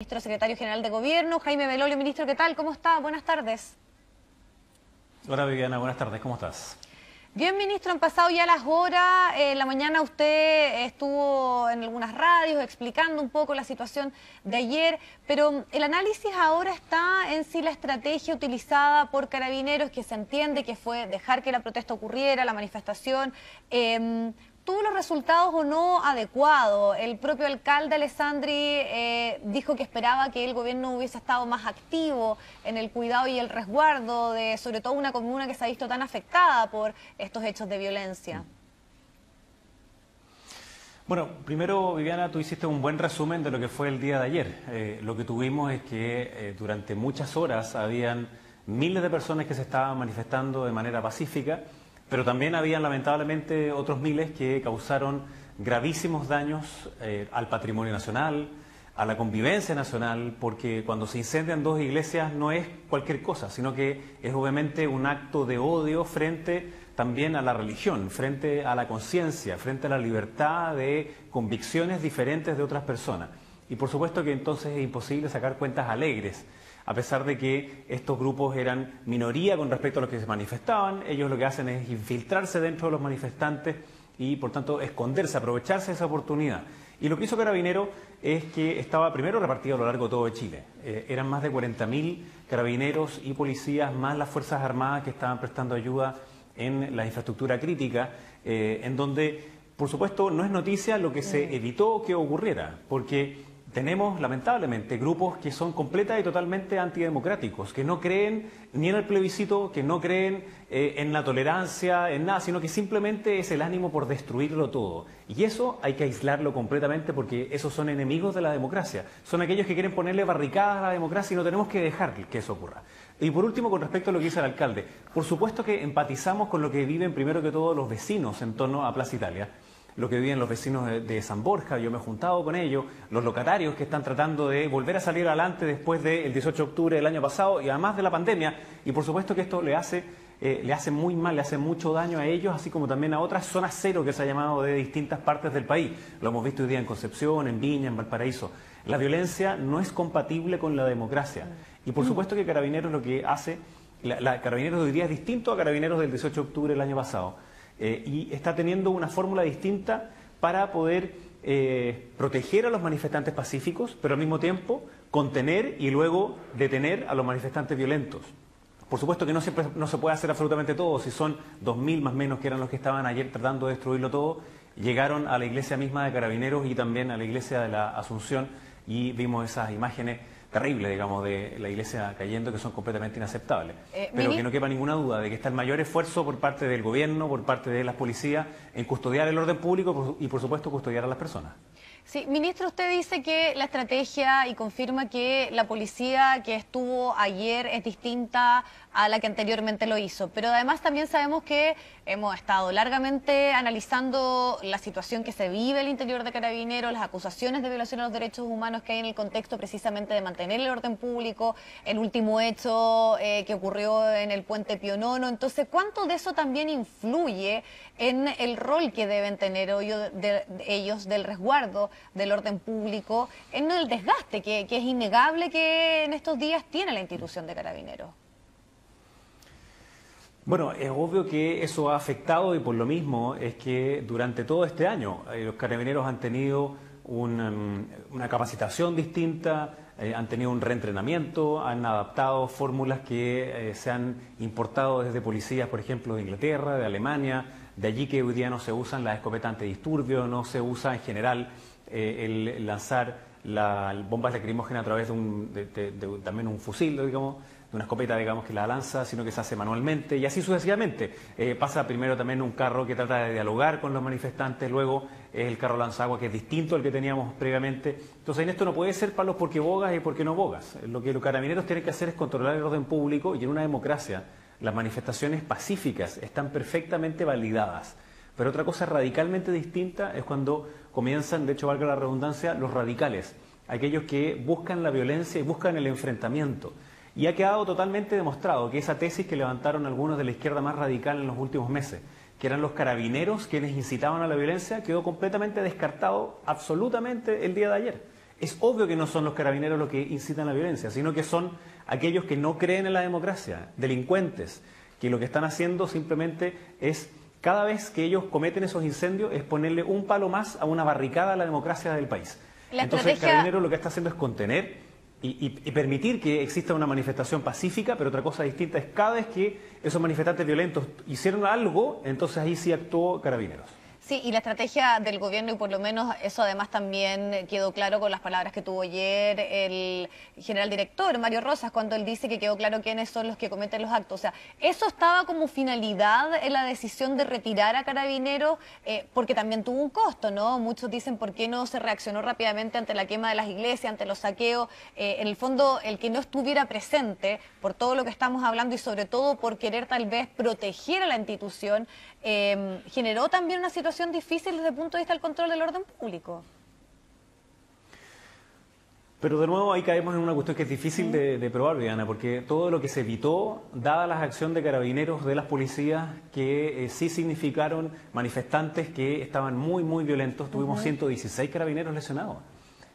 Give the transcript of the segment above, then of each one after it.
Ministro Secretario General de Gobierno, Jaime Belolio. Ministro, ¿qué tal? ¿Cómo está? Buenas tardes. Hola Viviana, buenas tardes, ¿cómo estás? Bien, ministro, han pasado ya las horas. En la mañana usted estuvo en algunas radios explicando un poco la situación de ayer, pero el análisis ahora está en si la estrategia utilizada por Carabineros, que se entiende que fue dejar que la protesta ocurriera, la manifestación, tuvo los resultados o no adecuados. El propio alcalde Alessandri dijo que esperaba que el gobierno hubiese estado más activo en el cuidado y el resguardo de sobre todo una comuna que se ha visto tan afectada por estos hechos de violencia. Bueno, primero Viviana, tú hiciste un buen resumen de lo que fue el día de ayer. Lo que tuvimos es que durante muchas horas habían miles de personas que se estaban manifestando de manera pacífica, pero también habían lamentablemente otros miles que causaron gravísimos daños al patrimonio nacional, a la convivencia nacional, porque cuando se incendian dos iglesias no es cualquier cosa, sino que es obviamente un acto de odio frente también a la religión, frente a la conciencia, frente a la libertad de convicciones diferentes de otras personas. Y por supuesto que entonces es imposible sacar cuentas alegres. A pesar de que estos grupos eran minoría con respecto a los que se manifestaban, ellos lo que hacen es infiltrarse dentro de los manifestantes y, por tanto, esconderse, aprovecharse de esa oportunidad. Y lo que hizo Carabineros es que estaba primero repartido a lo largo de todo de Chile. Eran más de 40.000 carabineros y policías, más las Fuerzas Armadas que estaban prestando ayuda en la infraestructura crítica, en donde, por supuesto, no es noticia lo que se evitó que ocurriera, porque tenemos, lamentablemente, grupos que son completa y totalmente antidemocráticos, que no creen ni en el plebiscito, que no creen en la tolerancia, en nada, sino que simplemente es el ánimo por destruirlo todo. Y eso hay que aislarlo completamente porque esos son enemigos de la democracia. Son aquellos que quieren ponerle barricadas a la democracia y no tenemos que dejar que eso ocurra. Y por último, con respecto a lo que dice el alcalde, por supuesto que empatizamos con lo que viven primero que todo los vecinos en torno a Plaza Italia, lo que viven los vecinos de San Borja, yo me he juntado con ellos, los locatarios que están tratando de volver a salir adelante después del 18 de octubre del año pasado y además de la pandemia, y por supuesto que esto le hace muy mal, le hace mucho daño a ellos, así como también a otras zonas cero que se ha llamado de distintas partes del país. Lo hemos visto hoy día en Concepción, en Viña, en Valparaíso. La violencia no es compatible con la democracia. Y por supuesto que Carabineros lo que hace, Carabineros de hoy día es distinto a Carabineros del 18 de octubre del año pasado. Y está teniendo una fórmula distinta para poder proteger a los manifestantes pacíficos, pero al mismo tiempo contener y luego detener a los manifestantes violentos. Por supuesto que no se puede hacer absolutamente todo. Si son 2.000 más o menos que eran los que estaban ayer tratando de destruirlo todo, llegaron a la iglesia misma de Carabineros y también a la iglesia de la Asunción y vimos esas imágenes terribles, digamos, de la iglesia cayendo, que son completamente inaceptables. Pero que no quepa ninguna duda de que está el mayor esfuerzo por parte del gobierno, por parte de las policías, en custodiar el orden público y, por supuesto, custodiar a las personas. Sí, ministro, usted dice que la estrategia y confirma que la policía que estuvo ayer es distinta a la que anteriormente lo hizo, pero además también sabemos que hemos estado largamente analizando la situación que se vive al interior de Carabineros, las acusaciones de violación a los derechos humanos que hay en el contexto precisamente de mantener el orden público, el último hecho que ocurrió en el puente Pío IX. Entonces, ¿cuánto de eso también influye en el rol que deben tener ellos del resguardo del orden público, en el desgaste que es innegable que en estos días tiene la institución de Carabineros? Bueno, es obvio que eso ha afectado y por lo mismo es que durante todo este año los carabineros han tenido una capacitación distinta, han tenido un reentrenamiento, han adaptado fórmulas que se han importado desde policías, por ejemplo, de Inglaterra, de Alemania, de allí que hoy día no se usan las escopetas antidisturbios, no se usa en general el lanzar bombas lacrimógenas a través de también un fusil, digamos, de una escopeta, digamos, que la lanza, sino que se hace manualmente y así sucesivamente. Pasa primero también un carro que trata de dialogar con los manifestantes, luego es el carro lanzagua que es distinto al que teníamos previamente. Entonces en esto no puede ser palos porque bogas y porque no bogas. Lo que los carabineros tienen que hacer es controlar el orden público y en una democracia las manifestaciones pacíficas están perfectamente validadas. Pero otra cosa radicalmente distinta es cuando comienzan, de hecho valga la redundancia, los radicales, aquellos que buscan la violencia y buscan el enfrentamiento. Y ha quedado totalmente demostrado que esa tesis que levantaron algunos de la izquierda más radical en los últimos meses, que eran los carabineros quienes incitaban a la violencia, quedó completamente descartado absolutamente el día de ayer. Es obvio que no son los carabineros los que incitan la violencia, sino que son aquellos que no creen en la democracia, delincuentes, que lo que están haciendo simplemente es, cada vez que ellos cometen esos incendios, es ponerle un palo más a una barricada a la democracia del país. Entonces, Carabineros lo que está haciendo es contener y permitir que exista una manifestación pacífica, pero otra cosa distinta es cada vez que esos manifestantes violentos hicieron algo, entonces ahí sí actuó Carabineros. Sí, y la estrategia del gobierno, y por lo menos eso además también quedó claro con las palabras que tuvo ayer el general director, Mario Rosas, cuando él dice que quedó claro quiénes son los que cometen los actos. O sea, eso estaba como finalidad en la decisión de retirar a Carabineros, porque también tuvo un costo, ¿no? Muchos dicen por qué no se reaccionó rápidamente ante la quema de las iglesias, ante los saqueos. En el fondo, el que no estuviera presente por todo lo que estamos hablando y sobre todo por querer tal vez proteger a la institución, generó también una situación difícil desde el punto de vista del control del orden público. Pero de nuevo ahí caemos en una cuestión que es difícil de probar, Viviana, porque todo lo que se evitó, dadas las acciones de Carabineros, de las policías, que sí significaron manifestantes que estaban muy violentos. Tuvimos 116 carabineros lesionados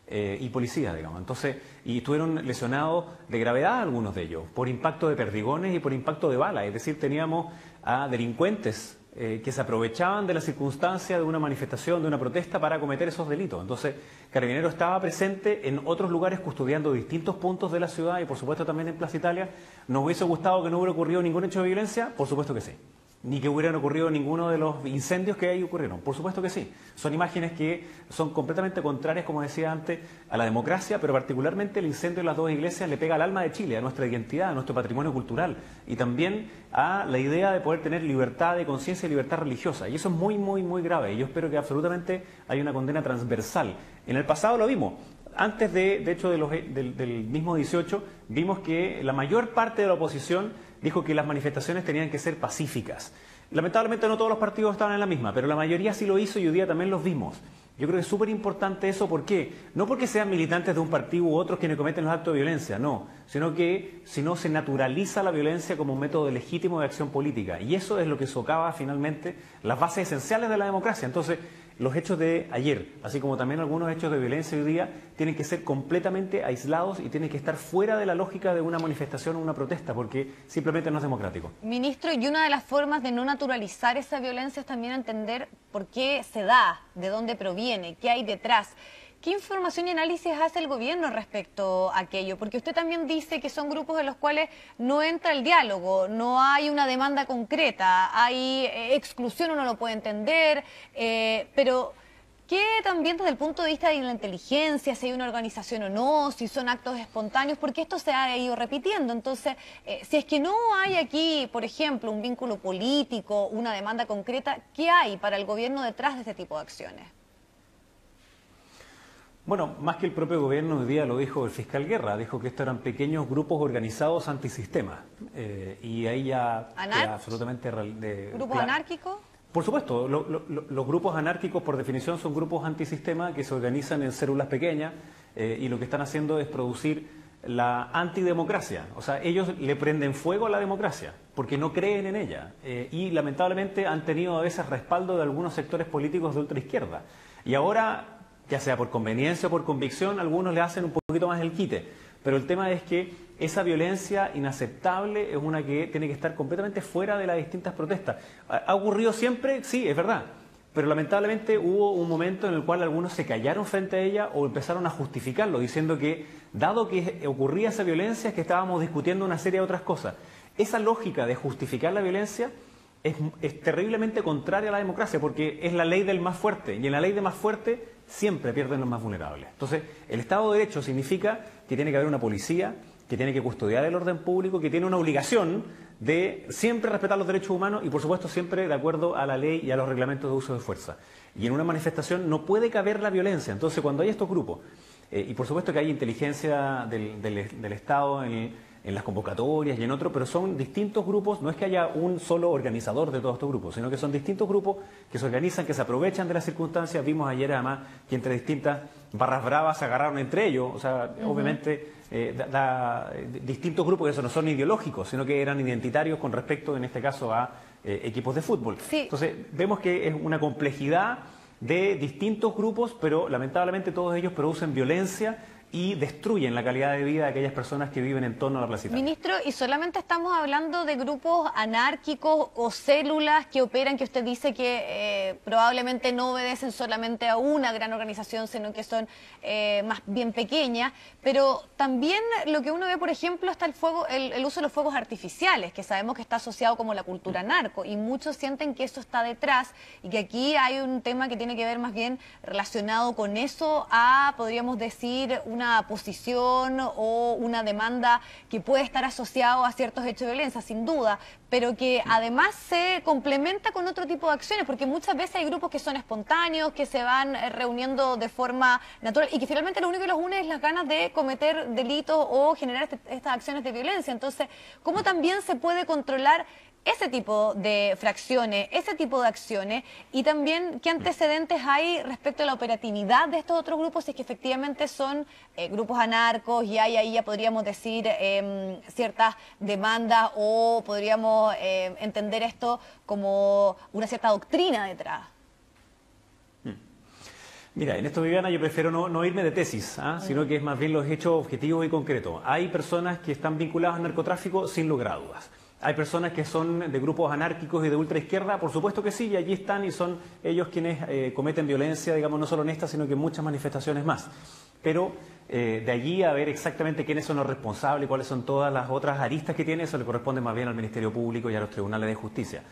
y policías, digamos. Entonces, y estuvieron lesionados de gravedad algunos de ellos, por impacto de perdigones y por impacto de bala. Es decir, teníamos a delincuentes que se aprovechaban de la circunstancia de una manifestación, de una protesta para cometer esos delitos. Entonces, Carabineros estaba presente en otros lugares custodiando distintos puntos de la ciudad y por supuesto también en Plaza Italia. ¿Nos hubiese gustado que no hubiera ocurrido ningún hecho de violencia? Por supuesto que sí. Ni que hubieran ocurrido ninguno de los incendios que ahí ocurrieron. Por supuesto que sí. Son imágenes que son completamente contrarias, como decía antes, a la democracia, pero particularmente el incendio de las dos iglesias le pega al alma de Chile, a nuestra identidad, a nuestro patrimonio cultural y también a la idea de poder tener libertad de conciencia y libertad religiosa. Y eso es muy grave y yo espero que absolutamente haya una condena transversal. En el pasado lo vimos. Antes de hecho, del mismo 18, vimos que la mayor parte de la oposición dijo que las manifestaciones tenían que ser pacíficas. Lamentablemente no todos los partidos estaban en la misma, pero la mayoría sí lo hizo y hoy día también los vimos. Yo creo que es súper importante eso, ¿por qué? No porque sean militantes de un partido u otros quienes cometen los actos de violencia, no, sino que si no se naturaliza la violencia como un método legítimo de acción política. Y eso es lo que socava finalmente las bases esenciales de la democracia. Entonces, los hechos de ayer, así como también algunos hechos de violencia hoy día, tienen que ser completamente aislados y tienen que estar fuera de la lógica de una manifestación o una protesta, porque simplemente no es democrático. Ministro, y una de las formas de no naturalizar esa violencia es también entender por qué se da, de dónde proviene, qué hay detrás. ¿Qué información y análisis hace el gobierno respecto a aquello? Porque usted también dice que son grupos en los cuales no entra el diálogo, no hay una demanda concreta, hay exclusión, uno lo puede entender, pero ¿qué también desde el punto de vista de la inteligencia, si hay una organización o no, si son actos espontáneos? Porque esto se ha ido repitiendo. Entonces, si es que no hay aquí, por ejemplo, un vínculo político, una demanda concreta, ¿qué hay para el gobierno detrás de este tipo de acciones? Bueno, más que el propio gobierno, hoy día lo dijo el fiscal Guerra, dijo que estos eran pequeños grupos organizados antisistema. Y ahí ya queda absolutamente... ¿Grupos anárquicos? Por supuesto, los grupos anárquicos por definición son grupos antisistema que se organizan en células pequeñas y lo que están haciendo es producir la antidemocracia. O sea, ellos le prenden fuego a la democracia porque no creen en ella y lamentablemente han tenido a veces respaldo de algunos sectores políticos de ultraizquierda. Y ahora, ya sea por conveniencia o por convicción, algunos le hacen un poquito más el quite. Pero el tema es que esa violencia inaceptable es una que tiene que estar completamente fuera de las distintas protestas. ¿Ha ocurrido siempre? Sí, es verdad. Pero lamentablemente hubo un momento en el cual algunos se callaron frente a ella o empezaron a justificarlo, diciendo que, dado que ocurría esa violencia, es que estábamos discutiendo una serie de otras cosas. Esa lógica de justificar la violencia es terriblemente contraria a la democracia, porque es la ley del más fuerte, y en la ley del más fuerte siempre pierden los más vulnerables. Entonces, el Estado de Derecho significa que tiene que haber una policía, que tiene que custodiar el orden público, que tiene una obligación de siempre respetar los derechos humanos y, por supuesto, siempre de acuerdo a la ley y a los reglamentos de uso de fuerza. Y en una manifestación no puede caber la violencia. Entonces, cuando hay estos grupos, y por supuesto que hay inteligencia del Estado en las convocatorias y en otros, pero son distintos grupos, no es que haya un solo organizador de todos estos grupos, sino que son distintos grupos que se organizan, que se aprovechan de las circunstancias. Vimos ayer además que entre distintas barras bravas se agarraron entre ellos, o sea, obviamente distintos grupos que eso no son ideológicos, sino que eran identitarios con respecto, en este caso, a equipos de fútbol. Sí. Entonces, vemos que es una complejidad de distintos grupos, pero lamentablemente todos ellos producen violencia y destruyen la calidad de vida de aquellas personas que viven en torno a la Plaza Italia. Ministro, ¿y solamente estamos hablando de grupos anárquicos o células que operan, que usted dice que probablemente no obedecen solamente a una gran organización, sino que son más bien pequeñas? Pero también lo que uno ve, por ejemplo, está el uso de los fuegos artificiales, que sabemos que está asociado como la cultura narco, y muchos sienten que eso está detrás y que aquí hay un tema que tiene que ver más bien relacionado con eso a, podríamos decir, una posición o una demanda que puede estar asociado a ciertos hechos de violencia, sin duda, pero que además se complementa con otro tipo de acciones, porque muchas veces hay grupos que son espontáneos, que se van reuniendo de forma natural y que finalmente lo único que los une es las ganas de cometer delitos o generar estas acciones de violencia. Entonces, ¿cómo también se puede controlar ese tipo de fracciones, ese tipo de acciones, y también qué antecedentes hay respecto a la operatividad de estos otros grupos, si es que efectivamente son grupos anarcos y hay ahí, ya podríamos decir, ciertas demandas o podríamos entender esto como una cierta doctrina detrás? Mira, en esto, Viviana, yo prefiero no irme de tesis, sino que es más bien los hechos objetivos y concretos. Hay personas que están vinculadas al narcotráfico sin lugar a dudas. Hay personas que son de grupos anárquicos y de ultraizquierda, por supuesto que sí, y allí están y son ellos quienes cometen violencia, digamos, no solo en esta, sino que en muchas manifestaciones más. Pero de allí a ver exactamente quiénes son los responsables, cuáles son todas las otras aristas que tiene, eso le corresponde más bien al Ministerio Público y a los tribunales de justicia.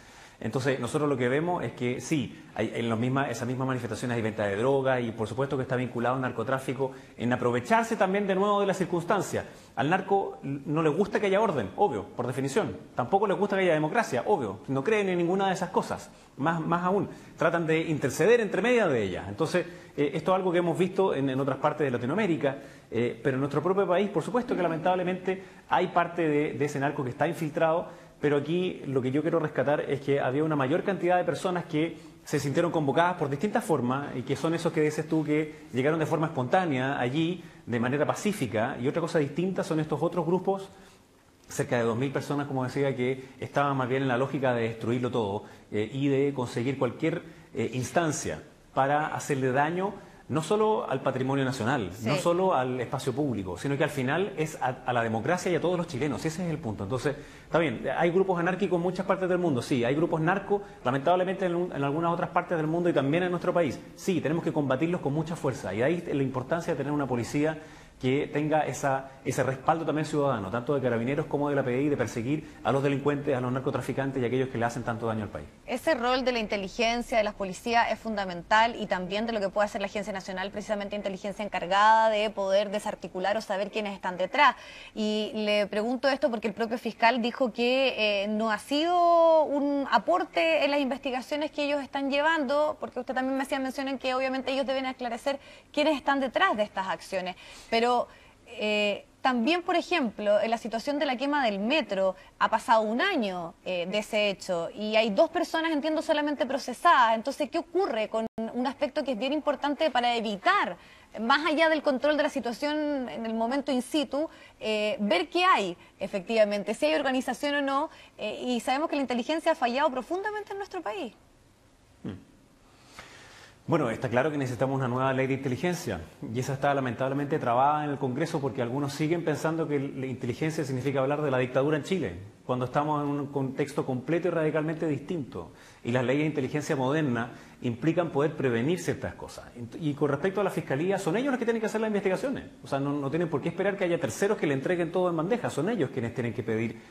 Entonces, nosotros lo que vemos es que sí, en esas mismas manifestaciones hay venta de droga y por supuesto que está vinculado al narcotráfico, en aprovecharse también de nuevo de las circunstancias. Al narco no le gusta que haya orden, obvio, por definición. Tampoco le gusta que haya democracia, obvio. No creen en ninguna de esas cosas. Más aún, tratan de interceder entre medias de ellas. Entonces, esto es algo que hemos visto en otras partes de Latinoamérica, pero en nuestro propio país, por supuesto que lamentablemente hay parte de ese narco que está infiltrado. Pero aquí lo que yo quiero rescatar es que había una mayor cantidad de personas que se sintieron convocadas por distintas formas y que son esos que dices tú que llegaron de forma espontánea allí, de manera pacífica. Y otra cosa distinta son estos otros grupos, cerca de 2.000 personas, como decía, que estaban más bien en la lógica de destruirlo todo y de conseguir cualquier instancia para hacerle daño no solo al patrimonio nacional, sí, no solo al espacio público, sino que al final es a la democracia y a todos los chilenos. Ese es el punto. Entonces, está bien, hay grupos anárquicos en muchas partes del mundo, sí, hay grupos narcos, lamentablemente en algunas otras partes del mundo y también en nuestro país. Sí, tenemos que combatirlos con mucha fuerza y ahí la importancia de tener una policía que tenga ese respaldo también ciudadano, tanto de Carabineros como de la PDI, de perseguir a los delincuentes, a los narcotraficantes y a aquellos que le hacen tanto daño al país. Ese rol de la inteligencia, de las policías, es fundamental, y también de lo que puede hacer la Agencia Nacional, precisamente inteligencia encargada de poder desarticular o saber quiénes están detrás. Y le pregunto esto porque el propio fiscal dijo que no ha sido un aporte en las investigaciones que ellos están llevando, porque usted también me hacía mención en que obviamente ellos deben esclarecer quiénes están detrás de estas acciones. Pero también, por ejemplo, en la situación de la quema del metro, ha pasado un año de ese hecho y hay 2 personas, entiendo, solamente procesadas. Entonces, ¿qué ocurre con un aspecto que es bien importante para evitar, más allá del control de la situación en el momento in situ, ver qué hay efectivamente, si hay organización o no? Y sabemos que la inteligencia ha fallado profundamente en nuestro país. Bueno, está claro que necesitamos una nueva ley de inteligencia y esa está lamentablemente trabada en el Congreso porque algunos siguen pensando que la inteligencia significa hablar de la dictadura en Chile, cuando estamos en un contexto completo y radicalmente distinto. Y las leyes de inteligencia moderna implican poder prevenir ciertas cosas. Y con respecto a la Fiscalía, son ellos los que tienen que hacer las investigaciones. O sea, no tienen por qué esperar que haya terceros que le entreguen todo en bandeja. Son ellos quienes tienen que pedir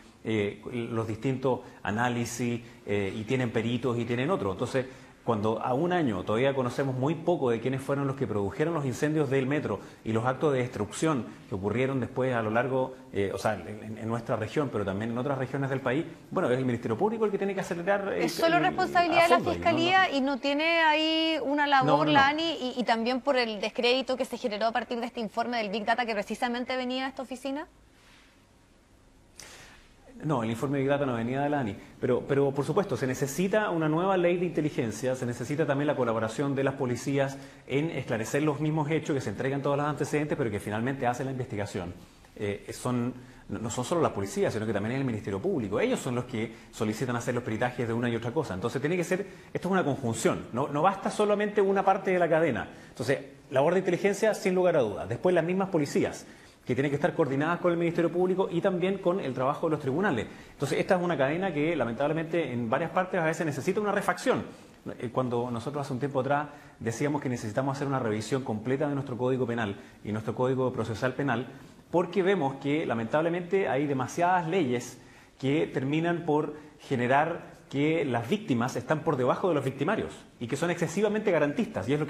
los distintos análisis y tienen peritos y tienen otros. Entonces, cuando a un año todavía conocemos muy poco de quiénes fueron los que produjeron los incendios del metro y los actos de destrucción que ocurrieron después a lo largo, en nuestra región, pero también en otras regiones del país, bueno, es el Ministerio Público el que tiene que acelerar. Es solo responsabilidad de la Fiscalía y no tiene ahí una labor, la ANI, y también por el descrédito que se generó a partir de este informe del Big Data que precisamente venía a esta oficina. No, el informe de Big Data no venía de la ANI, pero por supuesto se necesita una nueva ley de inteligencia, se necesita también la colaboración de las policías en esclarecer los mismos hechos, que se entregan todos los antecedentes, pero que finalmente hacen la investigación. no son solo las policías, sino que también es el Ministerio Público. Ellos son los que solicitan hacer los peritajes de una y otra cosa. Entonces tiene que ser, esto es una conjunción, no basta solamente una parte de la cadena. Entonces, labor de inteligencia sin lugar a dudas. Después las mismas policías, que tienen que estar coordinadas con el Ministerio Público y también con el trabajo de los tribunales. Entonces, esta es una cadena que lamentablemente en varias partes a veces necesita una refacción. Cuando nosotros hace un tiempo atrás decíamos que necesitamos hacer una revisión completa de nuestro Código Penal y nuestro Código Procesal Penal, porque vemos que lamentablemente hay demasiadas leyes que terminan por generar que las víctimas están por debajo de los victimarios y que son excesivamente garantistas, y es lo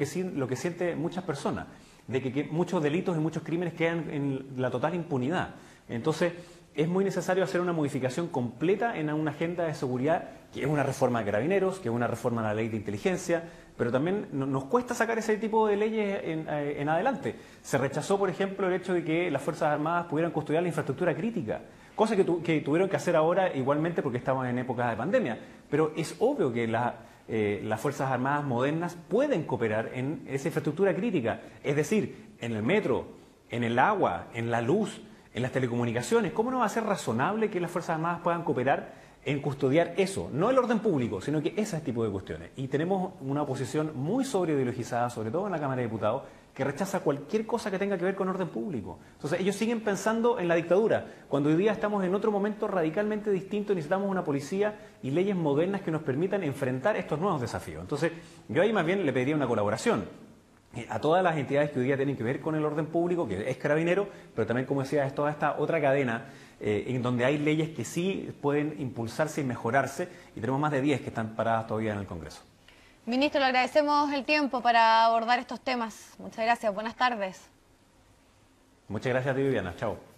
que sienten muchas personas, de que muchos delitos y muchos crímenes quedan en la total impunidad. Entonces, es muy necesario hacer una modificación completa en una agenda de seguridad, que es una reforma de Carabineros, que es una reforma de la ley de inteligencia, pero también nos cuesta sacar ese tipo de leyes en adelante. Se rechazó, por ejemplo, el hecho de que las Fuerzas Armadas pudieran custodiar la infraestructura crítica, cosa que tuvieron que hacer ahora igualmente porque estamos en épocas de pandemia. Pero es obvio que las Fuerzas Armadas modernas pueden cooperar en esa infraestructura crítica, es decir, en el metro, en el agua, en la luz, en las telecomunicaciones. ¿Cómo no va a ser razonable que las Fuerzas Armadas puedan cooperar en custodiar eso? No el orden público, sino que ese tipo de cuestiones. Y tenemos una oposición muy sobreideologizada, sobre todo en la Cámara de Diputados, que rechaza cualquier cosa que tenga que ver con orden público. Entonces ellos siguen pensando en la dictadura, cuando hoy día estamos en otro momento radicalmente distinto y necesitamos una policía y leyes modernas que nos permitan enfrentar estos nuevos desafíos. Entonces yo ahí más bien le pediría una colaboración a todas las entidades que hoy día tienen que ver con el orden público, que es Carabinero, pero también, como decía, es toda esta otra cadena en donde hay leyes que sí pueden impulsarse y mejorarse, y tenemos más de 10 que están paradas todavía en el Congreso. Ministro, le agradecemos el tiempo para abordar estos temas. Muchas gracias. Buenas tardes. Muchas gracias a ti, Viviana. Chao.